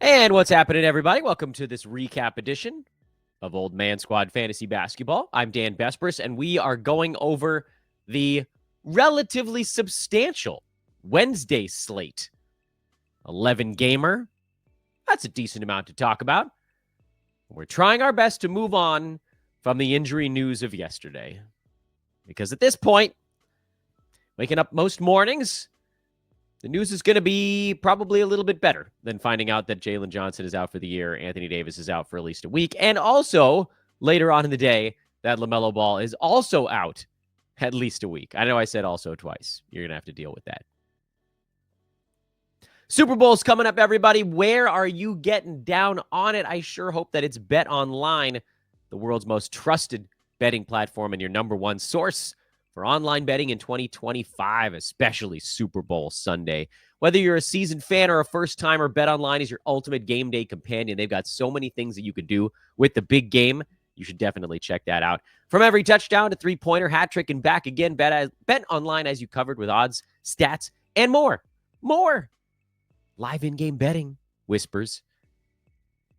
And what's happening, everybody? Welcome to this recap edition of Old Man Squad Fantasy Basketball. I'm Dan Bespris, and we are going over the relatively substantial Wednesday slate. 11-gamer. That's a decent amount to talk about. We're trying our best to move on from the injury news of yesterday. Because at this point, waking up most mornings, the news is going to be probably a little bit better than finding out that Jalen Johnson is out for the year, Anthony Davis is out for at least a week, and also later on in the day that LaMelo Ball is also out at least a week. I know I said also twice. You're going to have to deal with that. Super Bowl's coming up, everybody. Where are you getting down on it? I sure hope that it's Bet Online, the world's most trusted betting platform and your number one source for online betting in 2025, especially Super Bowl Sunday. Whether you're a seasoned fan or a first-timer, BetOnline is your ultimate game day companion. They've got so many things that you could do with the big game. You should definitely check that out. From every touchdown to three-pointer, hat trick, and back again, BetOnline has you covered with odds, stats, and more. More. Live in-game betting, whispers.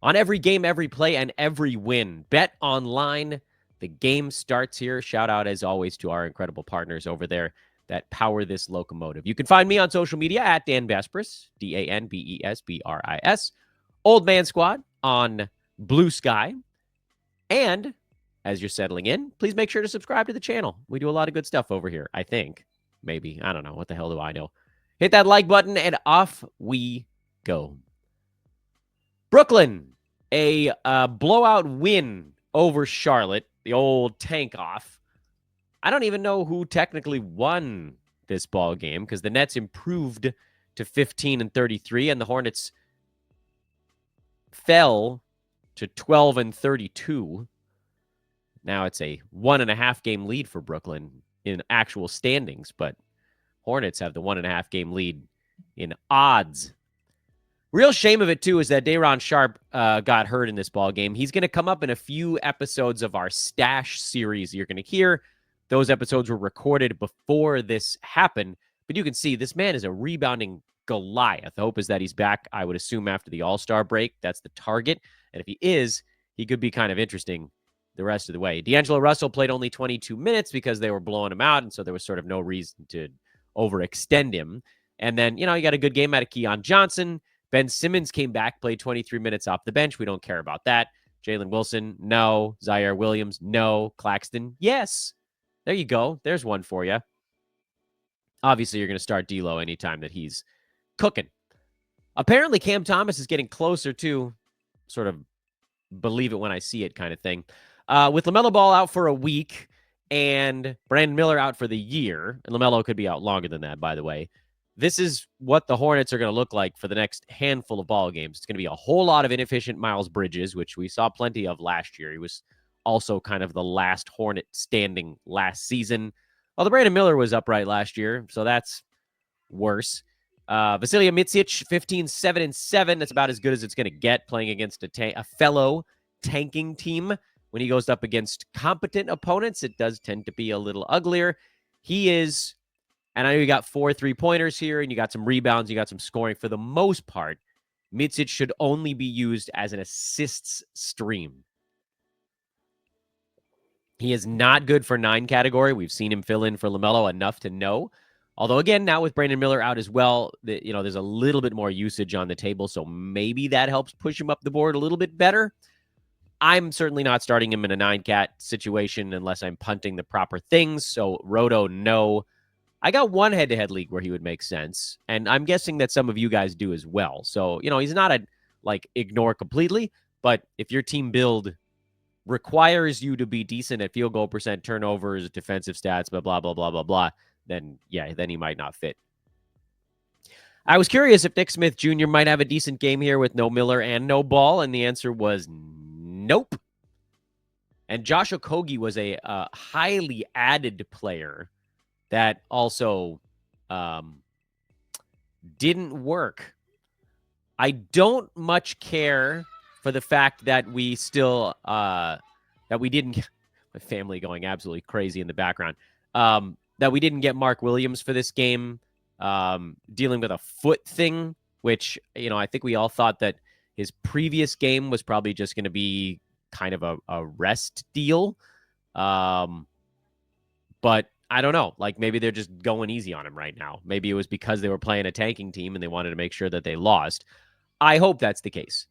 On every game, every play, and every win. BetOnline. The game starts here. Shout out, as always, to our incredible partners over there that power this locomotive. You can find me on social media at Dan Bespris, DanBesbris, Old Man Squad on Blue Sky. And as you're settling in, please make sure to subscribe to the channel. We do a lot of good stuff over here, I think. Maybe. I don't know. What the hell do I know? Hit that like button, and off we go. Brooklyn, a blowout win over Charlotte. The old tank off. I don't even know who technically won this ball game because the Nets improved to 15-33 and the Hornets fell to 12-32. Now it's a 1.5 game lead for Brooklyn in actual standings, but Hornets have the 1.5 game lead in odds. Real shame of it, too, is that Day'Ron Sharp got hurt in this ball game. He's going to come up in a few episodes of our Stash series you're going to hear. Those episodes were recorded before this happened. But you can see this man is a rebounding Goliath. The hope is that he's back, I would assume, after the All-Star break. That's the target. And if he is, he could be kind of interesting the rest of the way. D'Angelo Russell played only 22 minutes because they were blowing him out, and so there was sort of no reason to overextend him. And then, you got a good game out of Keon Johnson. Ben Simmons came back, played 23 minutes off the bench. We don't care about that. Jalen Wilson, no. Zaire Williams, no. Claxton, yes. There you go. There's one for you. Obviously, you're going to start D'Lo anytime that he's cooking. Apparently, Cam Thomas is getting closer to sort of believe it when I see it kind of thing. With LaMelo Ball out for a week and Brandon Miller out for the year, and LaMelo could be out longer than that, by the way, this is what the Hornets are going to look like for the next handful of ball games. It's going to be a whole lot of inefficient Miles Bridges, which we saw plenty of last year. He was also kind of the last Hornet standing last season. Although Brandon Miller was upright last year, so that's worse. Vasilija Micic, 15-7-7. That's about as good as it's going to get playing against a fellow tanking team. When he goes up against competent opponents, it does tend to be a little uglier. He is... And I know you got 4 3-pointers here, and you got some rebounds, you got some scoring. For the most part, Micic should only be used as an assists stream. He is not good for 9 category. We've seen him fill in for LaMelo enough to know. Although, again, now with Brandon Miller out as well, there's a little bit more usage on the table, so maybe that helps push him up the board a little bit better. I'm certainly not starting him in a 9-cat situation unless I'm punting the proper things, so Roto, no. I got one head-to-head league where he would make sense, and I'm guessing that some of you guys do as well. So, he's not a, ignore completely, but if your team build requires you to be decent at field goal percent, turnovers, defensive stats, blah, blah, blah, blah, blah, blah, then he might not fit. I was curious if Nick Smith Jr. might have a decent game here with no Miller and no Ball, and the answer was nope. And Josh Okogie was a highly added player that also didn't work. I don't much care for the fact that we still that we didn't my family going absolutely crazy in the background. That we didn't get Mark Williams for this game, dealing with a foot thing, which I think we all thought that His previous game was probably just going to be kind of a rest deal. But I don't know. Like, maybe they're just going easy on him right now. Maybe it was because they were playing a tanking team and they wanted to make sure that they lost. I hope that's the case.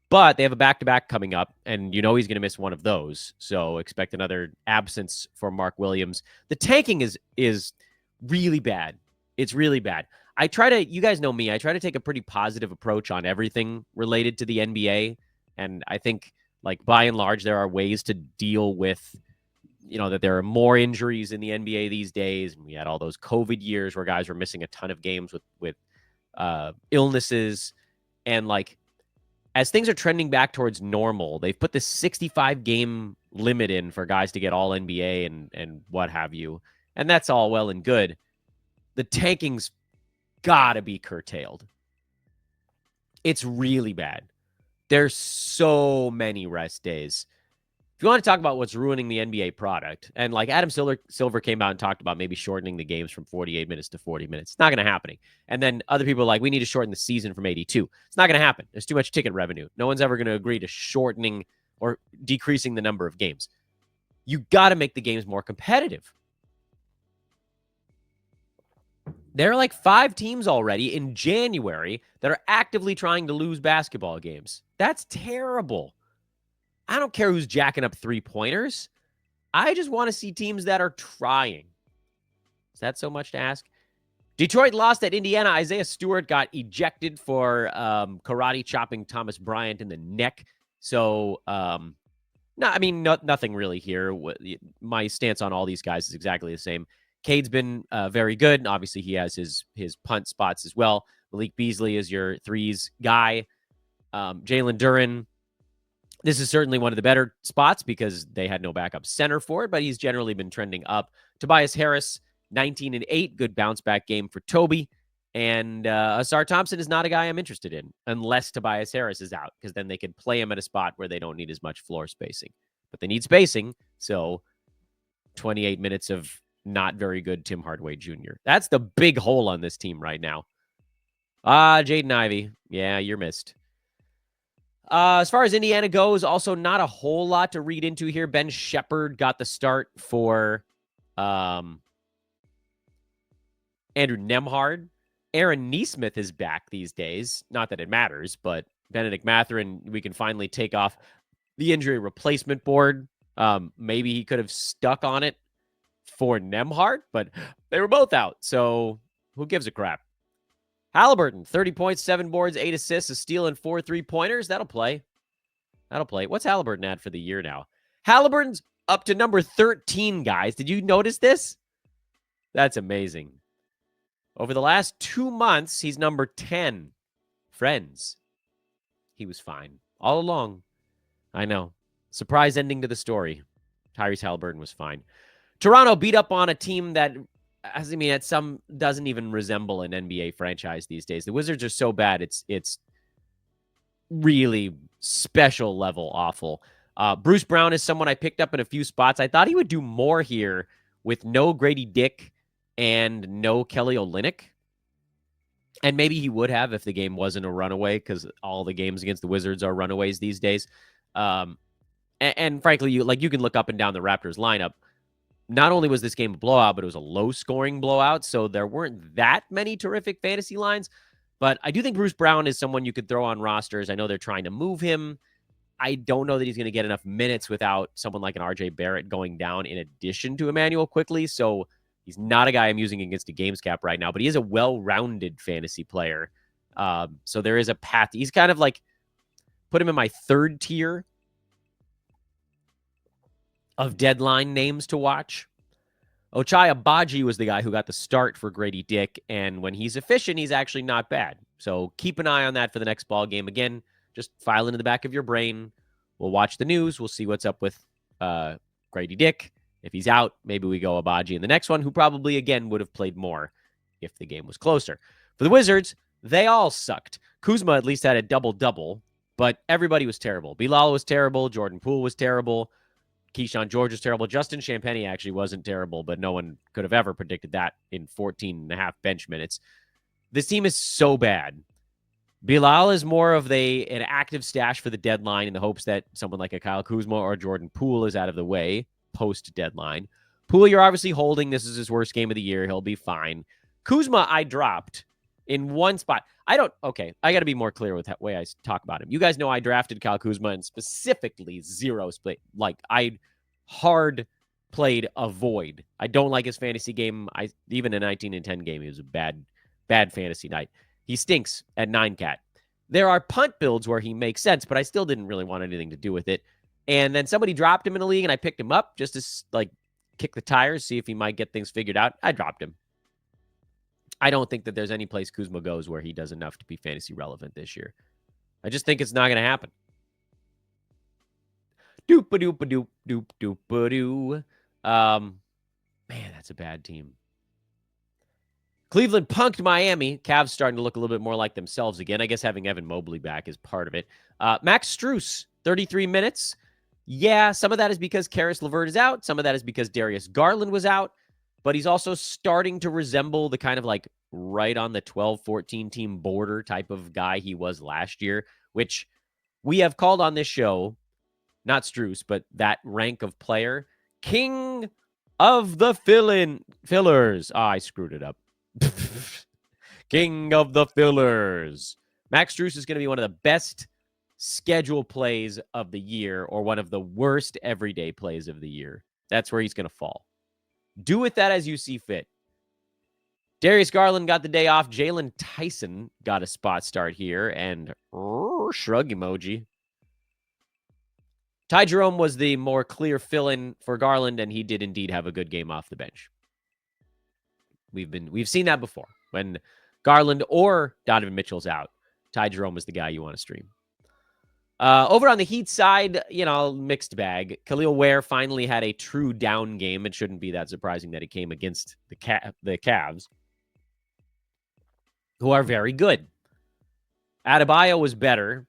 But they have a back-to-back coming up, and you know he's going to miss one of those. So expect another absence for Mark Williams. The tanking is really bad. It's really bad. You guys know me, I try to take a pretty positive approach on everything related to the NBA. And I think, like, by and large, there are ways to deal with, that there are more injuries in the NBA these days. And we had all those COVID years where guys were missing a ton of games with illnesses. And, like, as things are trending back towards normal, they've put this 65-game limit in for guys to get all NBA and what have you. And that's all well and good. The tanking's got to be curtailed. It's really bad. There's so many rest days. If you want to talk about what's ruining the NBA product, and like Adam Silver came out and talked about maybe shortening the games from 48 minutes to 40 minutes. It's not going to happen. And then other people are like, we need to shorten the season from 82. It's not going to happen. There's too much ticket revenue. No one's ever going to agree to shortening or decreasing the number of games. You got to make the games more competitive. There are like 5 teams already in January that are actively trying to lose basketball games. That's terrible. I don't care who's jacking up 3-pointers. I just want to see teams that are trying. Is that so much to ask? Detroit lost at Indiana. Isaiah Stewart got ejected for karate chopping Thomas Bryant in the neck. So, nothing really here. My stance on all these guys is exactly the same. Cade's been very good. And obviously, he has his punt spots as well. Malik Beasley is your threes guy. Jalen Duren. This is certainly one of the better spots because they had no backup center for it, but he's generally been trending up. Tobias Harris, 19-8, good bounce back game for Toby. And Asar Thompson is not a guy I'm interested in unless Tobias Harris is out, because then they could play him at a spot where they don't need as much floor spacing. But they need spacing, so 28 minutes of not very good Tim Hardaway Jr. That's the big hole on this team right now. Jaden Ivey. Yeah, you're missed. As far as Indiana goes, also not a whole lot to read into here. Ben Shepherd got the start for Andrew Nembhard. Aaron Nesmith is back these days. Not that it matters, but Benedict Mathurin, we can finally take off the injury replacement board. Maybe he could have stuck on it for Nembhard, but they were both out, so who gives a crap? Haliburton, 30 points, 7 boards, 8 assists, a steal, and 4 3-pointers. That'll play. What's Haliburton at for the year now? Haliburton's up to number 13, guys. Did you notice this? That's amazing. Over the last 2 months, he's number 10. Friends, he was fine all along. I know. Surprise ending to the story. Tyrese Haliburton was fine. Toronto beat up on a team that doesn't even resemble an NBA franchise these days. The Wizards are so bad, it's really special level awful. Bruce Brown is someone I picked up in a few spots. I thought he would do more here with no Grady Dick and no Kelly Olynyk. And maybe he would have if the game wasn't a runaway, because all the games against the Wizards are runaways these days. And frankly, you can look up and down the Raptors lineup. Not only was this game a blowout, but it was a low-scoring blowout, so there weren't that many terrific fantasy lines. But I do think Bruce Brown is someone you could throw on rosters. I know they're trying to move him. I don't know that he's going to get enough minutes without someone like an RJ Barrett going down in addition to Emmanuel Quickly, so he's not a guy I'm using against a games cap right now, but he is a well-rounded fantasy player. So there is a path. He's kind of like, put him in my third tier of deadline names to watch. Ochai Agbaji was the guy who got the start for Grady Dick, and when he's efficient, he's actually not bad. So keep an eye on that for the next ball game. Again, just file into the back of your brain. We'll watch the news. We'll see what's up with Grady Dick. If he's out, maybe we go Agbaji in the next one, who probably, again, would have played more if the game was closer. For the Wizards, they all sucked. Kuzma at least had a double-double, but everybody was terrible. Bilal was terrible. Jordan Poole was terrible. Keyshawn George was terrible. Justin Champagnie actually wasn't terrible, but no one could have ever predicted that in 14 and a half bench minutes. This team is so bad Bilal is more of an active stash for the deadline in the hopes that someone like a Kyle Kuzma or Jordan Poole is out of the way post-deadline. Poole, you're obviously holding. This is his worst game of the year. He'll be fine. Kuzma, I dropped in one spot. I got to be more clear with the way I talk about him. You guys know I drafted Kyle Kuzma and specifically zero split. Like, I hard played avoid. I don't like his fantasy game. Even a 19-10 game, he was a bad fantasy night. He stinks at 9-cat. There are punt builds where he makes sense, but I still didn't really want anything to do with it. And then somebody dropped him in a league, and I picked him up just to kick the tires, see if he might get things figured out. I dropped him. I don't think that there's any place Kuzma goes where he does enough to be fantasy relevant this year. I just think it's not going to happen. Doop-a-doop-a-doop, doop-doop-a-doo. Man, that's a bad team. Cleveland punked Miami. Cavs starting to look a little bit more like themselves again. I guess having Evan Mobley back is part of it. Max Strus, 33 minutes. Yeah, some of that is because Karis LeVert is out. Some of that is because Darius Garland was out. But he's also starting to resemble the kind of right on the 12-14 team border type of guy he was last year, which we have called on this show, not Strus, but that rank of player, king of the fillers. I screwed it up. King of the fillers. Max Strus is going to be one of the best schedule plays of the year or one of the worst everyday plays of the year. That's where he's going to fall. Do with that as you see fit. Darius Garland got the day off. Jalen Tyson got a spot start here. And shrug emoji. Ty Jerome was the more clear fill-in for Garland, and he did indeed have a good game off the bench. We've seen that before. When Garland or Donovan Mitchell's out, Ty Jerome is the guy you want to stream. Over on the Heat side, mixed bag. Khalil Ware finally had a true down game. It shouldn't be that surprising that he came against the Cavs, who are very good. Adebayo was better.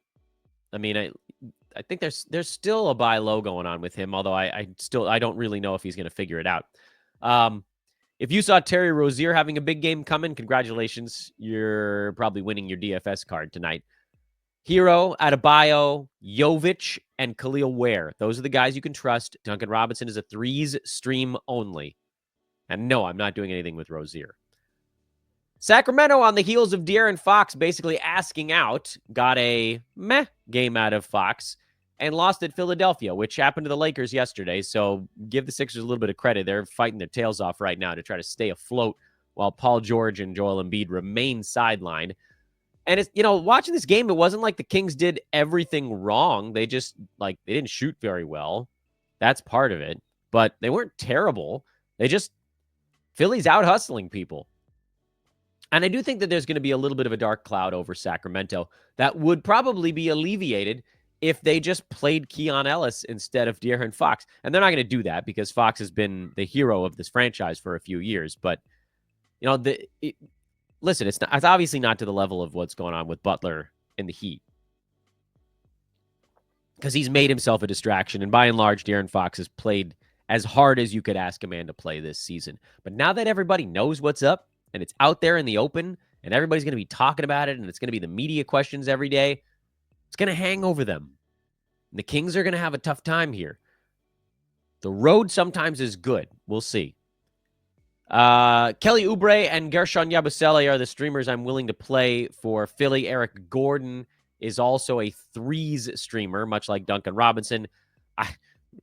I mean, I think there's still a buy low going on with him, although I don't really know if he's going to figure it out. If you saw Terry Rozier having a big game coming, congratulations. You're probably winning your DFS card tonight. Hero, Adebayo, Jovic, and Khalil Ware. Those are the guys you can trust. Duncan Robinson is a threes stream only. And no, I'm not doing anything with Rozier. Sacramento, on the heels of De'Aaron Fox basically asking out, got a meh game out of Fox and lost at Philadelphia, which happened to the Lakers yesterday. So give the Sixers a little bit of credit. They're fighting their tails off right now to try to stay afloat while Paul George and Joel Embiid remain sidelined. And it's, watching this game, it wasn't like the Kings did everything wrong. They just, they didn't shoot very well. That's part of it. But they weren't terrible. Philly's out hustling people. And I do think that there's going to be a little bit of a dark cloud over Sacramento that would probably be alleviated if they just played Keon Ellis instead of De'Aaron Fox. And they're not going to do that because Fox has been the hero of this franchise for a few years. But, listen, it's obviously not to the level of what's going on with Butler in the Heat. Because he's made himself a distraction. And by and large, De'Aaron Fox has played as hard as you could ask a man to play this season. But now that everybody knows what's up and it's out there in the open and everybody's going to be talking about it and it's going to be the media questions every day, it's going to hang over them. And the Kings are going to have a tough time here. The road sometimes is good. We'll see. Kelly Oubre and Gershon Yabusele are the streamers I'm willing to play for Philly. Eric Gordon is also a threes streamer, much like Duncan Robinson.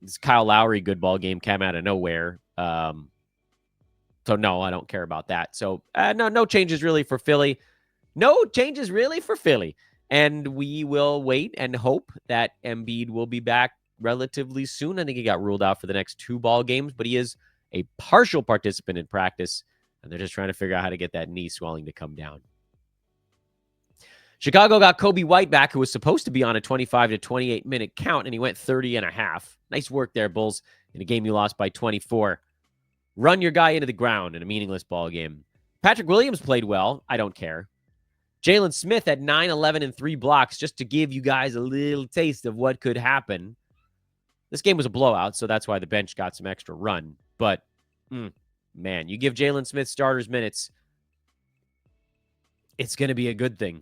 This Kyle Lowry good ball game came out of nowhere. So no, I don't care about that. So no changes really for Philly. No changes really for Philly. And we will wait and hope that Embiid will be back relatively soon. I think he got ruled out for the next 2 ball games, but he is a partial participant in practice, and they're just trying to figure out how to get that knee swelling to come down. Chicago got Kobe White back, who was supposed to be on a 25 to 28 minute count, and he went 30 and a half. Nice work there, Bulls, in a game you lost by 24. Run your guy into the ground in a meaningless ball game. Patrick Williams played well. I don't care. Jalen Smith had 9, 11, and 3 blocks just to give you guys a little taste of what could happen. This game was a blowout, so that's why the bench got some extra run. But, man, you give Jalen Smith starters minutes, it's going to be a good thing.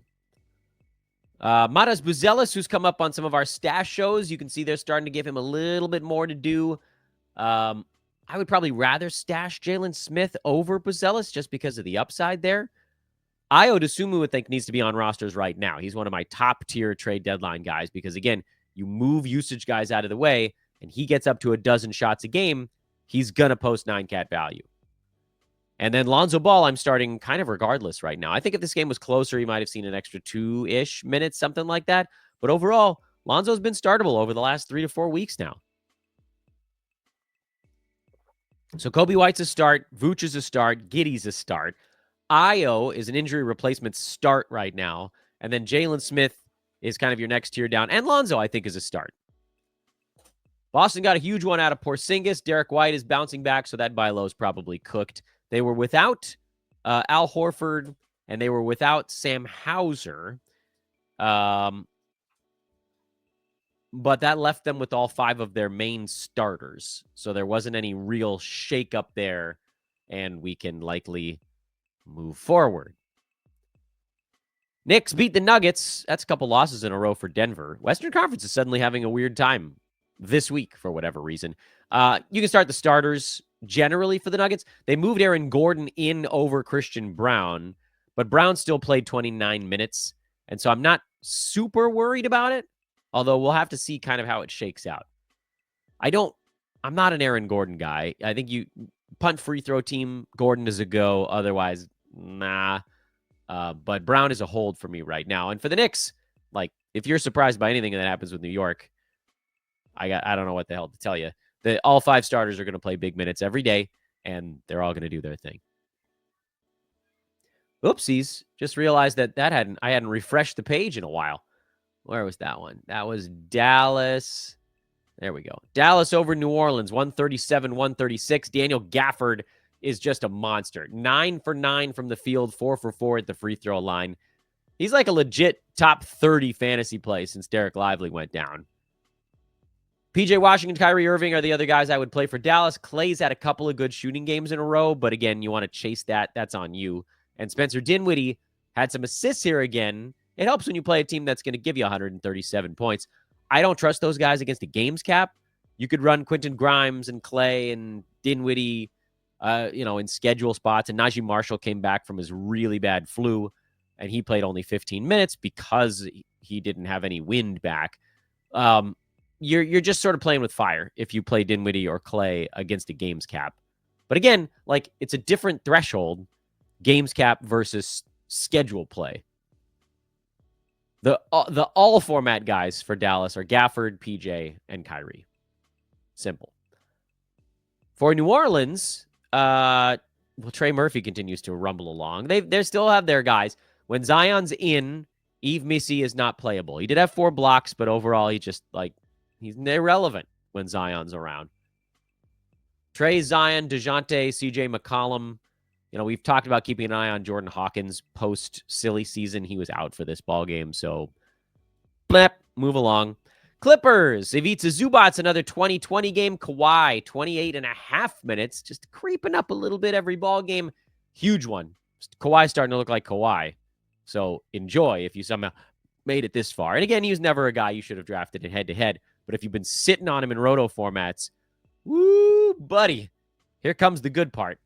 Matas Buzelis, who's come up on some of our stash shows. You can see they're starting to give him a little bit more to do. I would probably rather stash Jalen Smith over Buzelis just because of the upside there. Ayo Dosunmu, I think, needs to be on rosters right now. He's one of my top tier trade deadline guys because, again, you move usage guys out of the way and he gets up to a dozen shots a game, he's going to post 9-cat value. And then Lonzo Ball, I'm starting kind of regardless right now. I think if this game was closer, he might have seen an extra 2-ish minutes, something like that. But overall, Lonzo's been startable over the last 3 to 4 weeks now. So Kobe White's a start. Vooch is a start. Giddey's a start. Ayo is an injury replacement start right now. And then Jalen Smith is kind of your next tier down. And Lonzo, I think, is a start. Boston got a huge one out of Porzingis. Derek White is bouncing back, so that buy low is probably cooked. They were without Al Horford, and they were without Sam Hauser. But that left them with all 5 of their main starters. So there wasn't any real shakeup there, and we can likely move forward. Knicks beat the Nuggets. That's a couple losses in a row for Denver. Western Conference is suddenly having a weird time this week for whatever reason. You can start the starters generally for the Nuggets. They moved Aaron Gordon in over Christian Brown, but Brown still played 29 minutes. And so I'm not super worried about it, although we'll have to see kind of how it shakes out. I'm not an Aaron Gordon guy. I think you punt free throw team, Gordon is a go. Otherwise, nah. But Brown is a hold for me right now. And for the Knicks, like, if you're surprised by anything that happens with New York, I don't know what the hell to tell you. All 5 starters are going to play big minutes every day, and they're all going to do their thing. Oopsies. Just realized that I hadn't refreshed the page in a while. Where was that one? That was Dallas. There we go. Dallas over New Orleans, 137-136. Daniel Gafford is just a monster. 9 for 9 from the field, 4 for 4 at the free throw line. He's like a legit top 30 fantasy play since Derek Lively went down. PJ Washington, Kyrie Irving are the other guys I would play for Dallas. Clay's had a couple of good shooting games in a row, but again, you want to chase that. That's on you. And Spencer Dinwiddie had some assists here again. It helps when you play a team that's going to give you 137 points. I don't trust those guys against a games cap. You could run Quentin Grimes and Clay and Dinwiddie, in schedule spots. And Najee Marshall came back from his really bad flu, and he played only 15 minutes because he didn't have any wind back. You're just sort of playing with fire if you play Dinwiddie or Clay against a games cap. But again, like, it's a different threshold, games cap versus schedule play. The all format guys for Dallas are Gafford, PJ, and Kyrie. Simple. For New Orleans, Trey Murphy continues to rumble along. They still have their guys. When Zion's in, Yves Missy is not playable. He did have 4 blocks, but overall he's irrelevant when Zion's around. Trey, Zion, DeJounte, CJ McCollum. We've talked about keeping an eye on Jordan Hawkins post-silly season. He was out for this ball game, so move along. Clippers, Ivica Zubac's another 2020 game. Kawhi, 28.5 minutes, just creeping up a little bit every ball game. Huge one. Kawhi's starting to look like Kawhi, so enjoy if you somehow made it this far. And again, he was never a guy you should have drafted in head-to-head, but if you've been sitting on him in roto formats, woo, buddy, here comes the good part.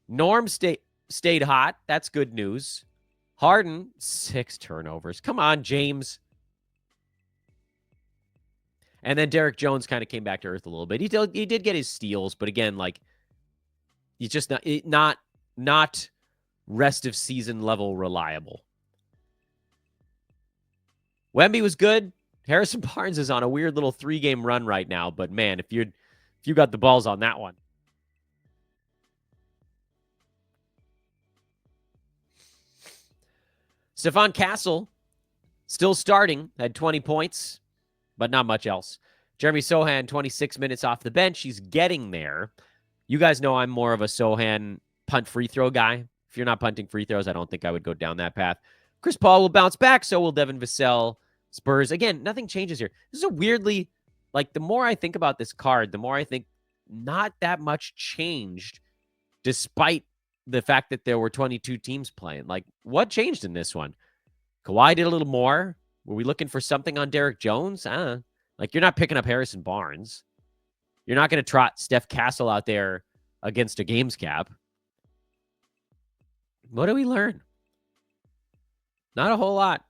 Norm stayed hot. That's good news. Harden, 6 turnovers. Come on, James. And then Derek Jones kind of came back to earth a little bit. He did get his steals, but again, like, he's just not rest of season level reliable. Wemby was good. Harrison Barnes is on a weird little 3-game run right now, but man, if you got the balls on that one. Stephon Castle, still starting, had 20 points, but not much else. Jeremy Sohan, 26 minutes off the bench. He's getting there. You guys know I'm more of a Sohan punt free throw guy. If you're not punting free throws, I don't think I would go down that path. Chris Paul will bounce back, so will Devin Vassell. Spurs, again, nothing changes here. This is a weirdly, like, the more I think about this card, the more I think not that much changed, despite the fact that there were 22 teams playing. Like, what changed in this one? Kawhi did a little more. Were we looking for something on Derek Jones? Like, you're not picking up Harrison Barnes. You're not going to trot Steph Castle out there against a games cap. What do we learn? Not a whole lot.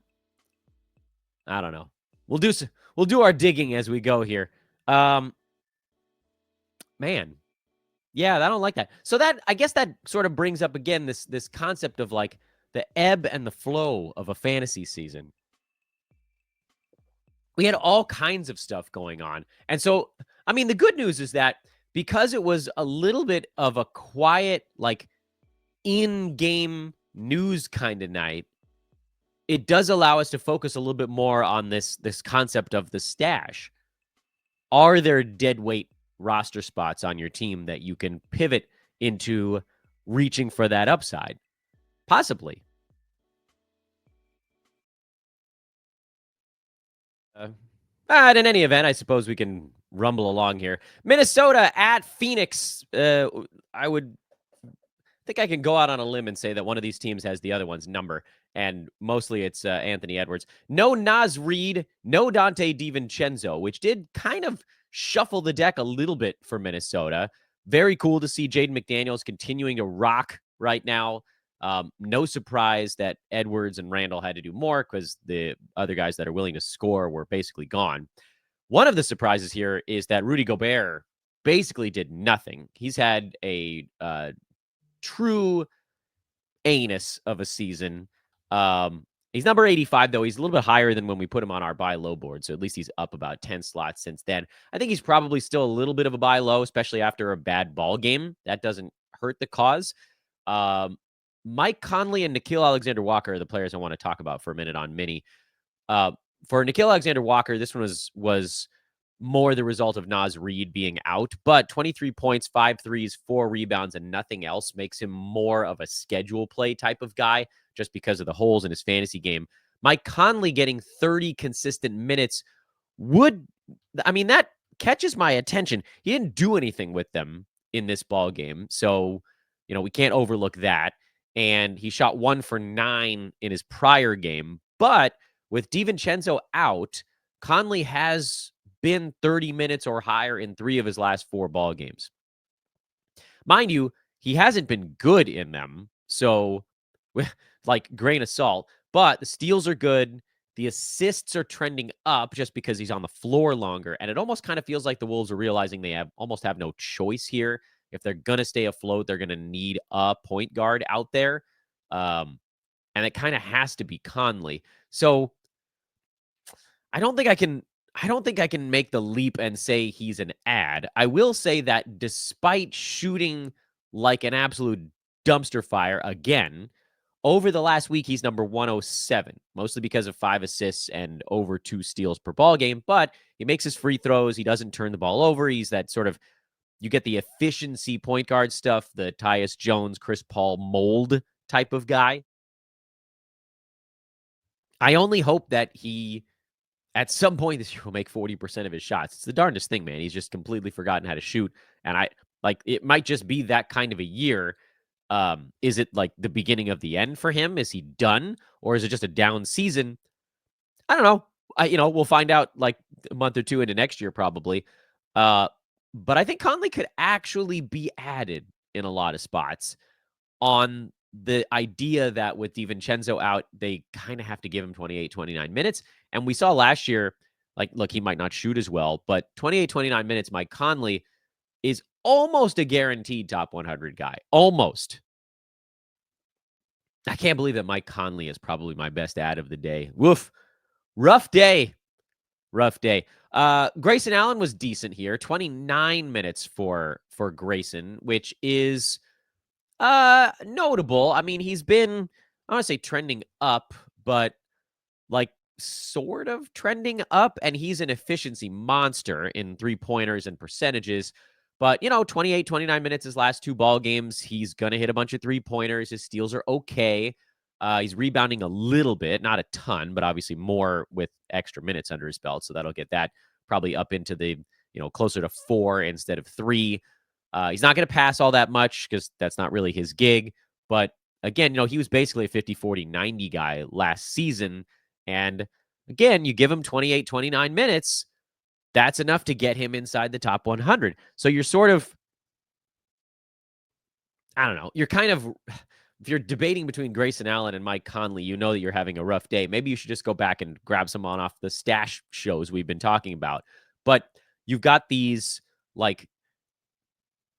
I don't know. We'll do our digging as we go here. Man. Yeah, I don't like that. So that, I guess that sort of brings up again this concept of like the ebb and the flow of a fantasy season. We had all kinds of stuff going on. And so, I mean, the good news is that because it was a little bit of a quiet, like in-game news kind of night, it does allow us to focus a little bit more on this concept of the stash. Are there dead weight roster spots on your team that you can pivot into reaching for that upside? Possibly. But in any event, I suppose we can rumble along here. Minnesota at Phoenix. I would think I can go out on a limb and say that one of these teams has the other one's number, and mostly it's Anthony Edwards. No Naz Reid, no Dante DiVincenzo, which did kind of shuffle the deck a little bit for Minnesota. Very cool to see Jaden McDaniels continuing to rock right now. No surprise that Edwards and Randall had to do more because the other guys that are willing to score were basically gone. One of the surprises here is that Rudy Gobert basically did nothing. He's had a true anus of a season. He's number 85, though. He's a little bit higher than when we put him on our buy low board. So at least he's up about 10 slots since then. I think he's probably still a little bit of a buy low, especially after a bad ball game. That doesn't hurt the cause. Mike Conley and Nickeil Alexander-Walker are the players I want to talk about for a minute on Mini. For Nickeil Alexander-Walker, this one was more the result of Naz Reid being out, but 23 points, 5 threes, 4 rebounds, and nothing else makes him more of a schedule play type of guy just because of the holes in his fantasy game. Mike Conley getting 30 consistent minutes that catches my attention. He didn't do anything with them in this ball game, so we can't overlook that. And he shot 1 for 9 in his prior game, but with DiVincenzo out, Conley has been 30 minutes or higher in 3 of his last 4 ball games. Mind you, he hasn't been good in them, so like grain of salt, but the steals are good. The assists are trending up just because he's on the floor longer, and it almost kind of feels like the Wolves are realizing they almost have no choice here. If they're going to stay afloat, they're going to need a point guard out there, and it kind of has to be Conley. So I don't think I can make the leap and say he's an ad. I will say that despite shooting like an absolute dumpster fire again, over the last week, he's number 107, mostly because of 5 assists and over 2 steals per ball game. But he makes his free throws. He doesn't turn the ball over. He's that sort of, you get the efficiency point guard stuff, the Tyus Jones, Chris Paul mold type of guy. I only hope that he, at some point this year, will make 40% of his shots. It's the darndest thing, man. He's just completely forgotten how to shoot. And it might just be that kind of a year. Is it like the beginning of the end for him? Is he done? Or is it just a down season? I don't know. We'll find out like a month or two into next year, probably. But I think Conley could actually be added in a lot of spots on the idea that with DiVincenzo out, they kind of have to give him 28, 29 minutes. And we saw last year, like, look, he might not shoot as well, but 28, 29 minutes, Mike Conley is almost a guaranteed top 100 guy. Almost. I can't believe that Mike Conley is probably my best ad of the day. Woof. Rough day. Grayson Allen was decent here. 29 minutes for Grayson, which is notable. I mean, he's been, I want to say trending up, but like sort of trending up, and he's an efficiency monster in 3-pointers and percentages. But, 28, 29 minutes his last 2 ball games. He's going to hit a bunch of 3-pointers. His steals are okay. He's rebounding a little bit, not a ton, but obviously more with extra minutes under his belt. So that'll get that probably up into the, closer to 4 instead of 3. He's not going to pass all that much because that's not really his gig. But again, he was basically a 50, 40, 90 guy last season. And again, you give him 28, 29 minutes, that's enough to get him inside the top 100. So you're sort of, I don't know, you're kind of, if you're debating between Grayson Allen and Mike Conley, you know that you're having a rough day. Maybe you should just go back and grab someone off the stash shows we've been talking about. But you've got these like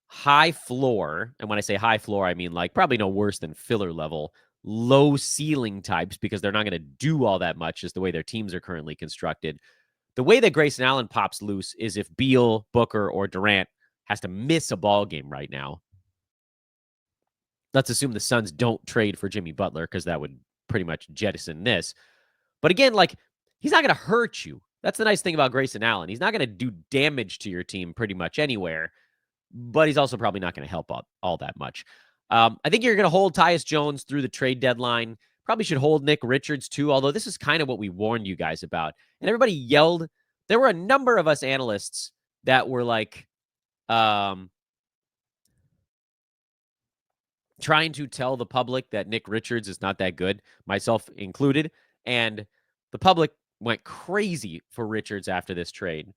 high floor, and when I say high floor, I mean like probably no worse than filler level, low ceiling types, because they're not going to do all that much, is the way their teams are currently constructed. The way that Grayson Allen pops loose is if Beal, Booker, or Durant has to miss a ball game right now. Let's assume the Suns don't trade for Jimmy Butler, because that would pretty much jettison this. But again, like, he's not going to hurt you. That's the nice thing about Grayson Allen. He's not going to do damage to your team pretty much anywhere, but he's also probably not going to help all that much. I think you're going to hold Tyus Jones through the trade deadline. Probably should hold Nick Richards too, although this is kind of what we warned you guys about. And everybody yelled. There were a number of us analysts that were like trying to tell the public that Nick Richards is not that good, myself included. And the public went crazy for Richards after this trade.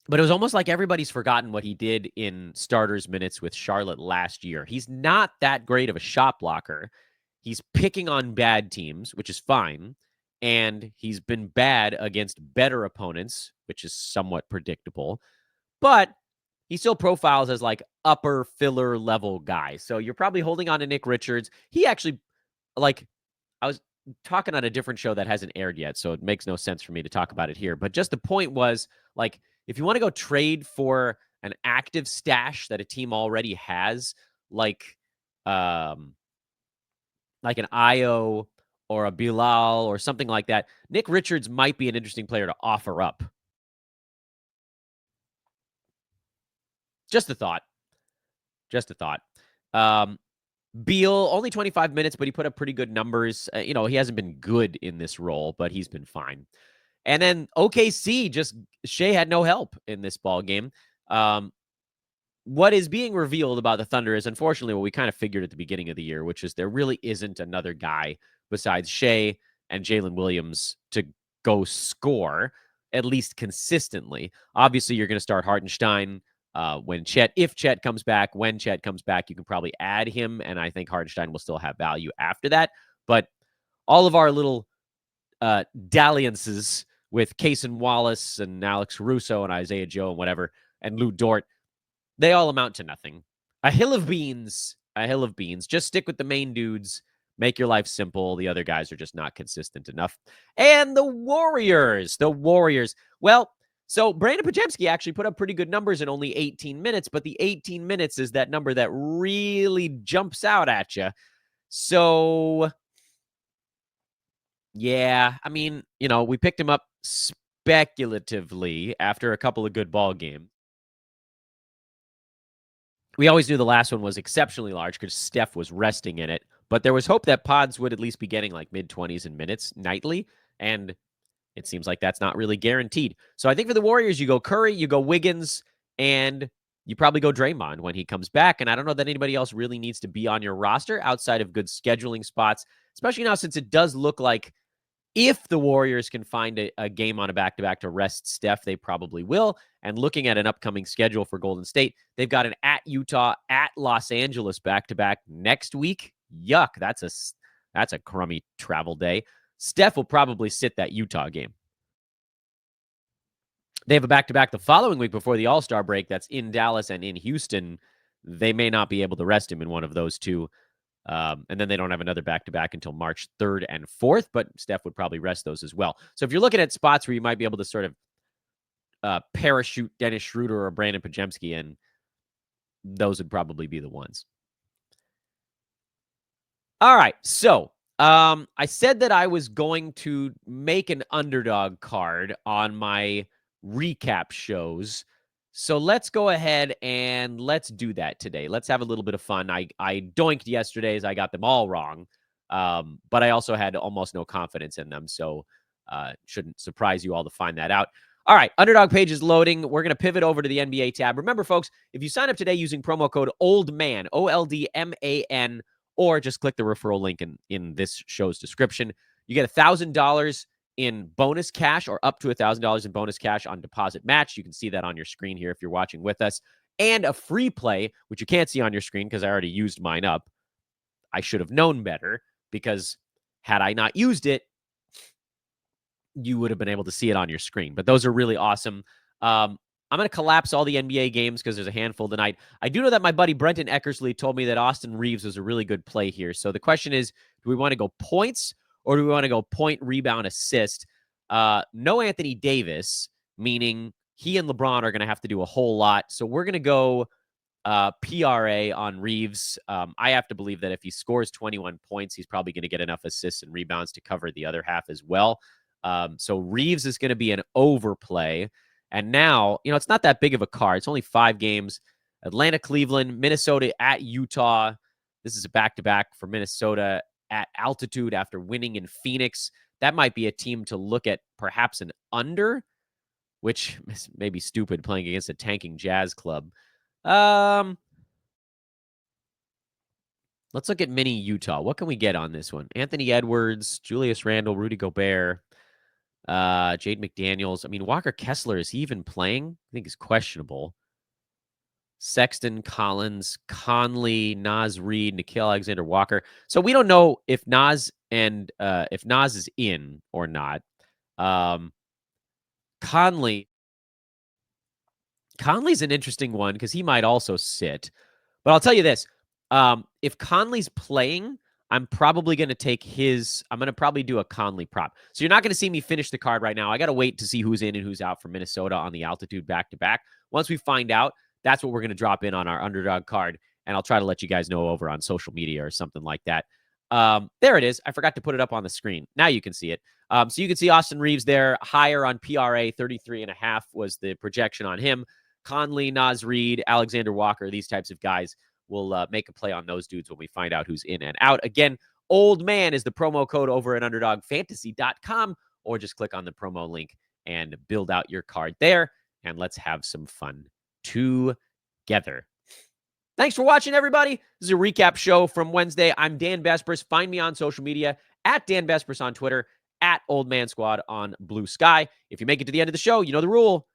But it was almost like everybody's forgotten what he did in starters minutes with Charlotte last year. He's not that great of a shot blocker. He's picking on bad teams, which is fine. And he's been bad against better opponents, which is somewhat predictable. But he still profiles as like upper filler level guy. So you're probably holding on to Nick Richards. He actually, like, I was talking on a different show that hasn't aired yet, so it makes no sense for me to talk about it here. But just the point was, like, if you want to go trade for an active stash that a team already has, like an Io or a Bilal or something like that, Nick Richards might be an interesting player to offer up. Just a thought. Just a thought. Beal, only 25 minutes, but he put up pretty good numbers. He hasn't been good in this role, but he's been fine. And then OKC, just Shea had no help in this ball game. What is being revealed about the Thunder is, unfortunately, what we kind of figured at the beginning of the year, which is there really isn't another guy besides Shea and Jalen Williams to go score, at least consistently. Obviously, you're going to start Hartenstein if Chet comes back. When Chet comes back, you can probably add him, and I think Hartenstein will still have value after that. But all of our little dalliances with Cason Wallace and Alex Russo and Isaiah Joe and whatever, and Lou Dort, they all amount to nothing. A hill of beans. Just stick with the main dudes. Make your life simple. The other guys are just not consistent enough. And the Warriors. Well, so Brandon Podziemski actually put up pretty good numbers in only 18 minutes, but the 18 minutes is that number that really jumps out at you. So, yeah, I mean, we picked him up speculatively after a couple of good ball games. We always knew the last one was exceptionally large because Steph was resting in it, but there was hope that Pods would at least be getting like mid-20s in minutes nightly, and it seems like that's not really guaranteed. So I think for the Warriors, you go Curry, you go Wiggins, and you probably go Draymond when he comes back. And I don't know that anybody else really needs to be on your roster outside of good scheduling spots, especially now since it does look like if the Warriors can find a game on a back-to-back to rest Steph, they probably will. And looking at an upcoming schedule for Golden State, they've got an at Utah, at Los Angeles back-to-back next week. Yuck, that's a crummy travel day. Steph will probably sit that Utah game. They have a back-to-back the following week before the All-Star break that's in Dallas and in Houston. They may not be able to rest him in one of those two. And then they don't have another back-to-back until March 3rd and 4th, but Steph would probably rest those as well. So if you're looking at spots where you might be able to sort of parachute Dennis Schroeder or Brandon Podziemski in, those would probably be the ones. All right, so I said that I was going to make an underdog card on my recap shows. So let's go ahead and let's do that today. Let's have a little bit of fun. I doinked yesterday's. I got them all wrong, but I also had almost no confidence in them. So shouldn't surprise you all to find that out. All right, Underdog page is loading. We're going to pivot over to the NBA tab. Remember, folks, if you sign up today using promo code OLDMAN, OLDMAN, or just click the referral link in this show's description, you get $1,000 in bonus cash or up to $1,000 in bonus cash on deposit match. You can see that on your screen here if you're watching with us. And a free play, which you can't see on your screen because I already used mine up. I should have known better because had I not used it, you would have been able to see it on your screen. But those are really awesome. I'm going to collapse all the NBA games because there's a handful tonight. I do know that my buddy Brenton Eckersley told me that Austin Reeves was a really good play here. So the question is, do we want to go points or do we want to go point, rebound, assist? No Anthony Davis, meaning he and LeBron are going to have to do a whole lot. So we're going to go PRA on Reeves. I have to believe that if he scores 21 points, he's probably going to get enough assists and rebounds to cover the other half as well. So Reeves is going to be an overplay. And now, it's not that big of a card. It's only 5 games. Atlanta, Cleveland, Minnesota at Utah. This is a back-to-back for Minnesota at altitude after winning in Phoenix. That might be a team to look at perhaps an under, which may be stupid playing against a tanking Jazz club. Let's look at mini Utah. What can we get on this one? Anthony Edwards, Julius Randle, Rudy Gobert, Jade McDaniels. I mean, Walker Kessler, is he even playing? I think he's questionable. Sexton, Collins, Conley, Naz Reid, Nickeil Alexander-Walker. So we don't know if Naz is in or not. Conley's an interesting one because he might also sit. But I'll tell you this. If Conley's playing, I'm probably going to take I'm going to probably do a Conley prop. So you're not going to see me finish the card right now. I got to wait to see who's in and who's out for Minnesota on the altitude back-to-back. Once we find out, that's what we're going to drop in on our Underdog card, and I'll try to let you guys know over on social media or something like that. There it is. I forgot to put it up on the screen. Now you can see it. So you can see Austin Reeves there, higher on PRA, 33.5 was the projection on him. Conley, Naz Reid, Alexander Walker, these types of guys. We'll make a play on those dudes when we find out who's in and out. Again, Old Man is the promo code over at UnderdogFantasy.com, or just click on the promo link and build out your card there, and let's have some fun together. Thanks for watching, everybody. This is a recap show from Wednesday. I'm Dan Bespris. Find me on social media at Dan Bespris on Twitter, at Old Man Squad on Blue Sky. If you make it to the end of the show, you know the rule.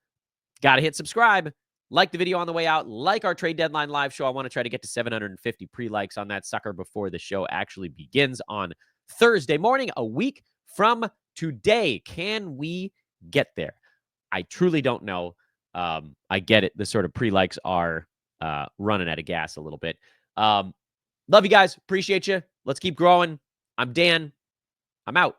Got to hit subscribe. Like the video on the way out. Like our trade deadline live show. I want to try to get to 750 pre-likes on that sucker before the show actually begins on Thursday morning, a week from today. Can we get there? I truly don't know. I get it. The sort of pre-likes are running out of gas a little bit. Love you guys. Appreciate you. Let's keep growing. I'm Dan. I'm out.